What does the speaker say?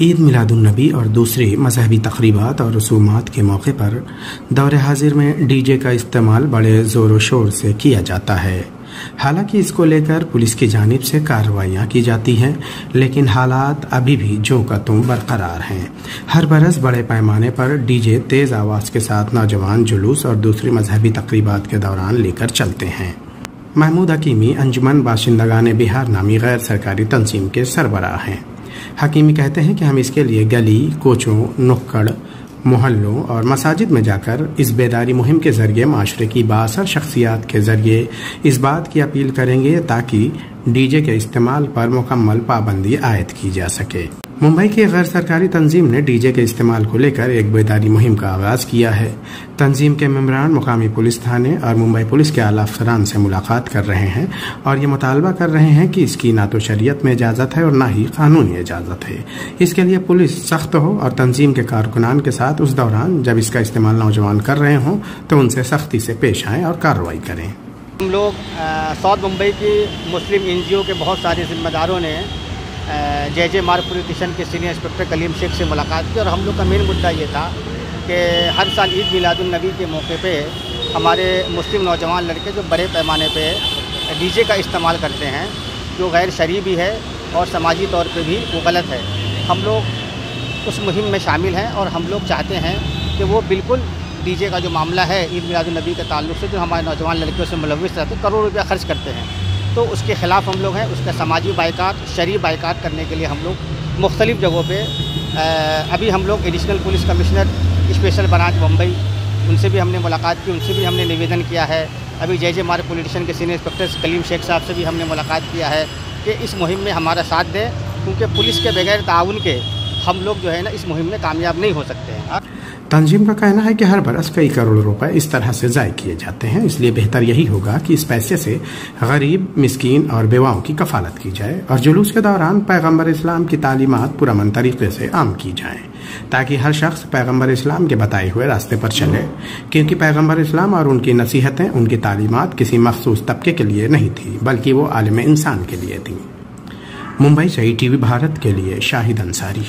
عید میلاد النبی اور دوسری مذہبی تقریبات اور رسومات کے موقع پر دور حاضر میں ڈی جے کا استعمال بڑے زور و شور سے کیا جاتا ہے۔ حالانکہ اس کو لے کر پولیس کی جانب سے کارروائیاں کی جاتی ہیں، لیکن حالات ابھی بھی جوں کا توں برقرار ہیں۔ ہر برس بڑے پیمانے پر ڈی جے تیز آواز کے ساتھ نوجوان جلوس اور دوسری مذہبی تقریبات کے دوران لے کر چلتے ہیں۔ محمود حکیمی انجمن باشندگان بہار نامی غیر سرکاری تنظیم کے سربراہ ہیں۔ حکیمی کہتے ہیں کہ ہم اس کے لیے گلی، کوچوں، نکڑ، محلوں اور مساجد میں جا کر اس بیداری مہم کے ذریعے معاشرے کی بااثر شخصیات کے ذریعے اس بات کی اپیل کریں گے تاکہ ڈی جے کے استعمال پر مکمل پابندی عائد کی جا سکے۔ ممبئی کی غیر سرکاری تنظیم نے ڈی جے کے استعمال کو لے کر ایک بیداری مہم کا آغاز کیا ہے۔ تنظیم کے ممبران مقامی پولیس تھانے اور ممبئی پولیس کے اعلیٰ افسران سے ملاقات کر رہے ہیں اور یہ مطالبہ کر رہے ہیں کہ اس کی نہ تو شریعت میں اجازت ہے اور نہ ہی قانونی اجازت ہے۔ اس کے لیے پولیس سخت ہو اور تنظیم کے کارکنان کے ساتھ اس دوران جب اس کا استعمال نوجوان کر رہے ہوں تو ان سے سختی سے پیش آئیں اور کارروائی کریں۔ ہم لوگ ساؤتھ ممبئی کی مسلم این جی او کے بہت سارے ذمہ داروں نے جے مار پولیس اسٹیشن کے سینئر انسپکٹر کلیم شیخ سے ملاقات کی اور ہم لوگ کا مین مدعا یہ تھا کہ ہر سال عید میلاد النبی کے موقع پہ ہمارے مسلم نوجوان لڑکے جو بڑے پیمانے پہ ڈی جے کا استعمال کرتے ہیں جو غیر شرعی بھی ہے اور سماجی طور پہ بھی وہ غلط ہے، ہم لوگ اس مہم میں شامل ہیں اور ہم لوگ چاہتے ہیں کہ وہ بالکل ڈی جے کا جو معاملہ ہے عید میلاد النبی کے تعلق سے جو ہمارے نوجوان لڑکیوں سے ملوث رہتے ہیں، کروڑ روپیہ خرچ کرتے ہیں، تو اس کے خلاف ہم لوگ ہیں۔ اس کا سماجی بائیکاٹ، شرعی بائیکاٹ کرنے کے لیے ہم لوگ مختلف جگہوں پہ ابھی ہم لوگ additional police commissioner special branch Mumbai ان سے بھی ہم نے ملاقات کی، ان سے بھی ہم نے نویدن کیا ہے۔ ابھی جے مار پولیس اسٹیشن کے سینئر انسپکٹر کلیم شیخ صاحب سے بھی ہم نے ملاقات کیا ہے کہ اس مہم میں ہمارا ساتھ دیں، کیونکہ پولیس کے بغیر تعاون کے ہم لوگ جو ہے نا اس مہم میں کامیاب نہیں ہو سکتے ہیں۔ تنظیم کا کہنا ہے کہ ہر برس کئی کروڑ روپے اس طرح سے ضائع کیے جاتے ہیں، اس لیے بہتر یہی ہوگا کہ اس پیسے سے غریب، مسکین اور بیواؤں کی کفالت کی جائے اور جلوس کے دوران پیغمبر اسلام کی تعلیمات پرامن طریقے سے عام کی جائیں تاکہ ہر شخص پیغمبر اسلام کے بتائے ہوئے راستے پر چلے، کیونکہ پیغمبر اسلام اور ان کی نصیحتیں، ان کی تعلیمات کسی مخصوص طبقے کے لیے نہیں تھی بلکہ وہ عالم انسان کے لیے تھیں۔ ممبئی سے ٹی وی بھارت کے لیے شاہد انصاری۔